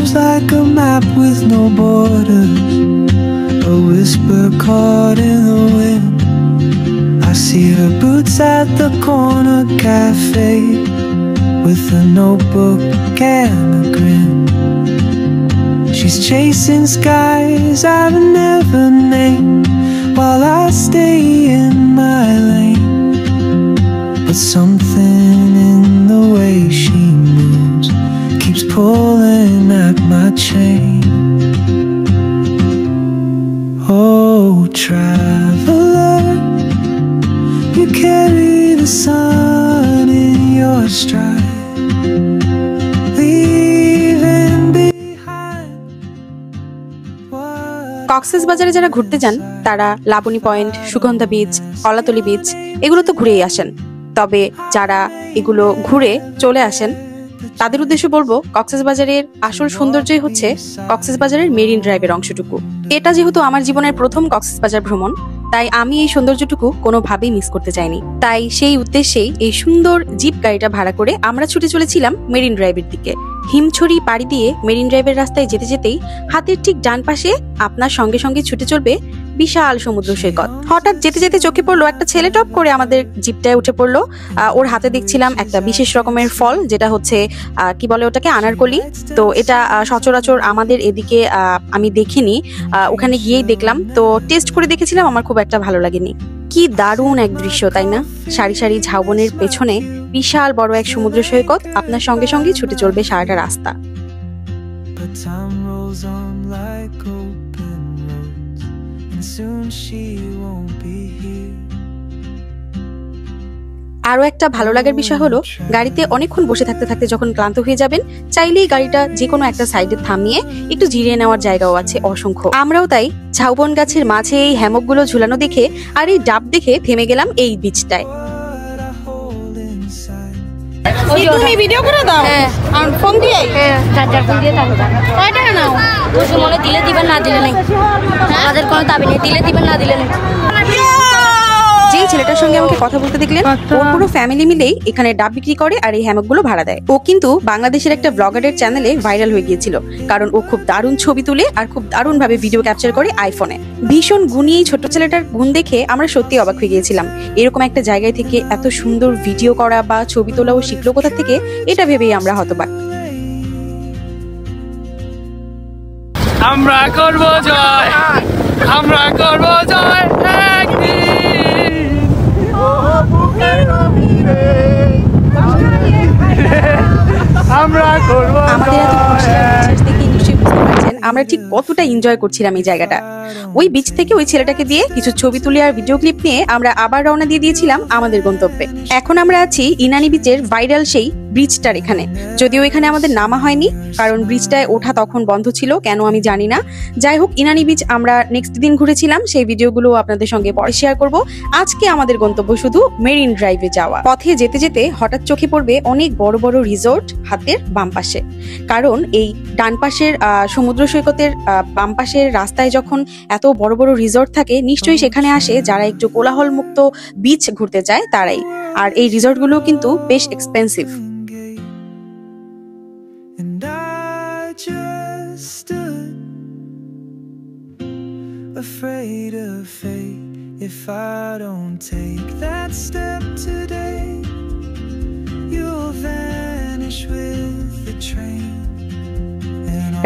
seems like a map with no borders, a whisper caught in the wind. I see her boots at the corner cafe with a notebook and a grin. She's chasing skies I've never named while I stay in my lane. But something in the way she moves keeps pulling at my chain. Oh, traveler, you carry the sun in your stride, leaving behind what কক্সবাজারে যারা ঘুরতে যান তারা Laboni point, Sugandha beach, Kolatoli beach এগুলো তো ঘুরেই আসেন। তবে যারা এগুলো ঘুরে চলে আসেন তাদের উদ্দেশ্যে বলবো, কক্সবাজারের আসল সৌন্দর্যই হচ্ছে কক্সবাজারের মেরিন ড্রাইভের অংশটুকু। এটা যেহেতু আমার জীবনের প্রথম কক্সবাজার ভ্রমণ, তাই আমি এই সৌন্দর্যটুকু কোনোভাবেই মিস করতে চাইনি। তাই সেই উদ্দেশ্যেই এই সুন্দর জিপ গাড়িটা ভাড়া করে আমরা ছুটে চলেছিলাম মেরিন ড্রাইভের দিকে। হিমছড়ি পাড়ি দিয়ে মেরিন ড্রাইভের রাস্তায় যেতে যেতেই হাতের ঠিক ডান পাশে আপনার সঙ্গে সঙ্গে ছুটে চলবে বিশাল সমুদ্র সৈকত। হঠাৎ যেতে যেতে চোখে পড়লো একটা ছেলে টপ করে আমাদের জিপটায় উঠে পড়লো। ওর হাতে দেখছিলাম একটা বিশেষ রকমের ফল, যেটা হচ্ছে কি বলে ওটাকে, আনারকলি। তো এটা সচরাচর আমাদের এদিকে আমি দেখিনি, ওখানে গিয়েই দেখলাম। তো টেস্ট করে দেখেছিলাম, আমার খুব একটা ভালো লাগেনি। কি দারুণ এক দৃশ্য, তাই না? সারি সারি ঝাউবনের পেছনে বিশাল বড় এক সমুদ্র সৈকত, আপনার সঙ্গে সঙ্গে ছুটে চলবে সারাটা রাস্তা। আরো একটা ভালো লাগার বিষয় হলো, গাড়িতে অনেকক্ষণ বসে থাকতে থাকতে যখন ক্লান্ত হয়ে যাবেন, চাইলেই গাড়িটা যে কোনো একটা সাইডে থামিয়ে একটু জিরিয়ে নেওয়ার জায়গাও আছে অসংখ্য। আমরাও তাই ঝাউবন গাছের মাঝে এই হ্যামকগুলো ঝুলানো দেখে আর এই ডাব দেখে থেমে গেলাম এই বিচটায়। তুমি ভিডিও করে দাও? আর ফোন দিয়ে? চার্জার ফোন দিয়ে দাও। কয়টা নাও? ওই মনে দিলে দিবেন, না দিলে নেই। আমাদের কোনো দাবি নেই, দিলে দিবেন, না দিলে নেই। যেই ছেলেটার সঙ্গে আমাকে কথা বলতে দেখলেন, ওর পুরো ফ্যামিলি মিলেই এখানে ডাব বিক্রি করে আর এই হ্যামকগুলো ভাড়া দেয়। ও কিন্তু বাংলাদেশের একটা ব্লগারের চ্যানেলে ভাইরাল হয়ে গিয়েছিল, কারণ ও খুব দারুণ ছবি তুলে আর খুব দারুণ ভাবে ভিডিও ক্যাপচার করে আইফোনে। ভীষণ গুণী এই ছোট্ট ছেলেটার গুণ দেখে আমরা সত্যি অবাক হয়ে গিয়েছিলাম। এরকম একটা জায়গায় থেকে এত সুন্দর ভিডিও করা বা ছবি তোলা ও শিখলো কোথা থেকে, এটা ভেবেই আমরা হতবাক। আমরা করব জয়, আমরা করব জয় একদিন। আমরা করব। আমাদের এত খুশি আর দেখে নিশ্চয়ই বুঝতে পারছেন আমরা ঠিক কতটা এনজয় করছিলাম এই জায়গাটা। ওই বিচ থেকে ওই ছেলেটাকে দিয়ে কিছু ছবি তুলে আর ভিডিও ক্লিপ নিয়ে আমরা আবার রওনা দিয়ে দিয়েছিলাম আমাদের গন্তব্যে। এখন আমরা আছি ইনানি বিচের ভাইরাল সেই ব্রিজটার এখানে। যদিও এখানে আমাদের নামা হয়নি, কারণ ব্রিজটায় ওঠা তখন বন্ধ ছিল, কেন আমি জানি না। যাই হোক, ইনানি বিচ আমরা নেক্সট দিন ঘুরেছিলাম, সেই ভিডিওগুলো আপনাদের সঙ্গে পরে শেয়ার করব। আজকে আমাদের গন্তব্য শুধু মেরিন ড্রাইভে যাওয়া। পথে যেতে যেতে হঠাৎ চোখে পড়বে অনেক বড় বড় রিসোর্ট হাতের বাম পাশে, কারণ এই ডান পাশের সমুদ্র সৈকতের বাম পাশের রাস্তায় যখন এত বড় বড় রিসোর্ট থাকে, নিশ্চয়ই সেখানে আসে যারা একটু কোলাহল মুক্ত বিচ ঘুরতে চায় তারাই। আর এই রিসোর্টগুলো কিন্তু বেশ expensive. Afraid of fate, if I don't take that step today, you'll vanish with the train.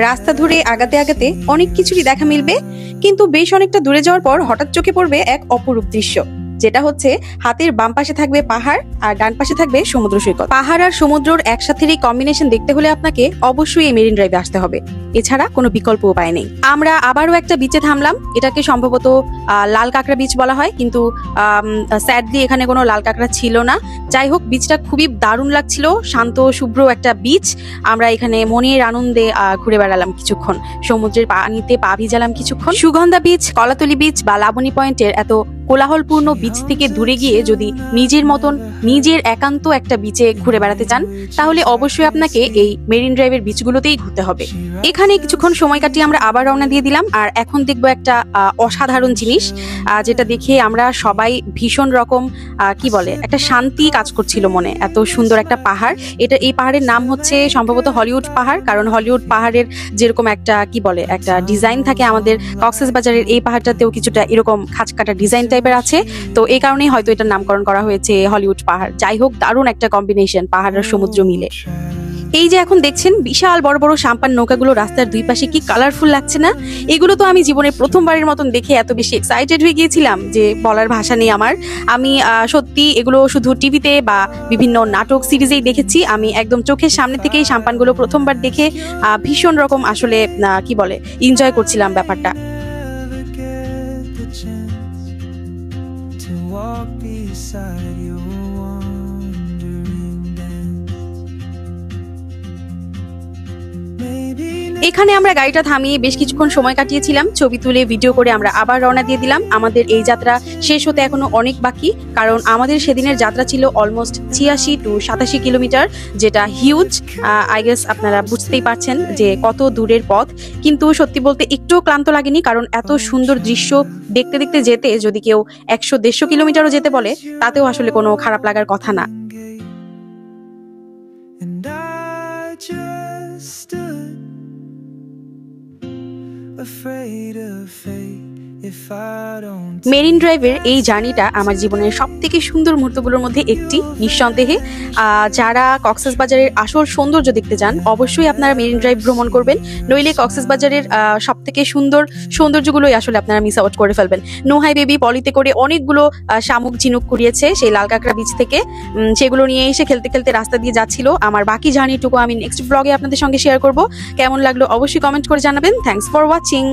রাস্তা ধরে আগাতে আগাতে অনেক কিছুরই দেখা মিলবে, কিন্তু বেশ অনেকটা দূরে যাওয়ার পর হঠাৎ চোখে পড়বে এক অপরূপ দৃশ্য, যেটা হচ্ছে হাতের বাম পাশে থাকবে পাহাড় আর ডান পাশে থাকবে সমুদ্র সৈকত। পাহাড় আর সমুদ্রর একসাথে এই কম্বিনেশন দেখতে হলে আপনাকে অবশ্যই এই মেরিন ড্রাইভে আসতে হবে, এছাড়া কোনো বিকল্প উপায় নেই। আমরা আবারও একটা বিচে থামলাম, এটাকে সম্ভবত লাল কাঁকড়া বিচ বলা হয়, কিন্তু স্যাডলি এখানে কোনো লাল কাঁকড়া ছিল না। যাই হোক, বিচটা খুবই দারুণ লাগছিল, শান্ত শুভ্র একটা বিচ। আমরা এখানে মনের আনন্দে ঘুরে বেড়ালাম কিছুক্ষণ, সমুদ্রের পানিতে পা ভিজালাম কিছুক্ষণ। সুগন্ধা বিচ, কলাতলি বিচ বা লাবণী পয়েন্টের এত কোলাহলপূর্ণ বিচ থেকে দূরে গিয়ে যদি নিজের মতন নিজের একান্ত একটা বিচে ঘুরে বেড়াতে চান, তাহলে অবশ্যই আপনাকে এই মেরিন ড্রাইভের বিচগুলোতেই ঘুরতে হবে। এখানে কিছুক্ষণ সময় কাটিয়ে আমরা আবার রওনা দিয়ে দিলাম। আর এখন দেখবো একটা অসাধারণ জিনিস, যেটা দেখে আমরা সবাই ভীষণ রকম কি বলে একটা শান্তি কাজ করছিল মনে। এত সুন্দর একটা পাহাড়, এই পাহাড়ের নাম হচ্ছে সম্ভবত হলিউড পাহাড়, কারণ হলিউড পাহাড়ের যেরকম একটা কি বলে একটা ডিজাইন থাকে, আমাদের কক্সবাজারের এই পাহাড়টাতেও কিছুটা এরকম খাঁচকাটা ডিজাইন টাইপের আছে। তো এই কারণেই হয়তো এটার নামকরণ করা হয়েছে হলিউড পাহাড়। যাই হোক, দারুণ একটা কম্বিনেশন পাহাড় আর সমুদ্র মিলে। এই যে এখন দেখছেন বিশাল বড় বড় সাম্পান নৌকাগুলো রাস্তার দুই পাশে, কি কালারফুল লাগছে না? এগুলো তো আমি জীবনে প্রথমবারের মতন দেখে এত বেশি এক্সাইটেড হয়ে গিয়েছিলাম যে বলার ভাষা নেই আমার। আমি সত্যি এগুলো শুধু টিভিতে বা বিভিন্ন নাটক সিরিজেই দেখেছি, আমি একদম চোখের সামনে থেকেই সাম্পানগুলো প্রথমবার দেখে ভীষণ রকম আসলে কি বলে এনজয় করছিলাম ব্যাপারটা। এখানে আমরা গাড়িটা থামিয়ে বেশ কিছুক্ষণ সময় কাটিয়েছিলাম, ছবি তুলে ভিডিও করে আমরা আবার রওনা দিয়ে দিলাম। আমাদের এই যাত্রা শেষ হতে এখনো অনেক বাকি, কারণ আমাদের সেদিনের যাত্রা ছিল অলমোস্ট 86 to 87 কিলোমিটার, যেটা হিউজ। আই গেস আপনারা বুঝতেই পারছেন যে কত দূরের পথ। কিন্তু সত্যি বলতে একটুও ক্লান্ত লাগেনি, কারণ এত সুন্দর দৃশ্য দেখতে দেখতে যেতে যদি কেউ 100-150 কিলোমিটারও যেতে বলে, তাতেও আসলে কোনো খারাপ লাগার কথা না। মেরিন ড্রাইভের এই জার্নিটা আমার জীবনের সব থেকে সুন্দর মুহূর্তগুলোর মধ্যে একটি, নিঃসন্দেহে। যারা কক্সবাজারের আসল সৌন্দর্য দেখতে চান, অবশ্যই আপনারা মেরিন ড্রাইভ ভ্রমণ করবেন, নইলে কক্সবাজারের সব থেকে সুন্দর সৌন্দর্যগুলোই আসলে আপনারা মিস আউট করে ফেলবেন। নোহাই বেবি পলিতে করে অনেকগুলো শামুক ঝিনুক কুড়িয়েছে সেই লাল কাঁকড়া বিচ থেকে, সেগুলো নিয়ে এসে খেলতে খেলতে রাস্তা দিয়ে যাচ্ছিল। আমার বাকি জার্নিটুকু আমি নেক্সট ব্লগে আপনাদের সঙ্গে শেয়ার করব। কেমন লাগলো অবশ্যই কমেন্ট করে জানাবেন। Thanks for watching.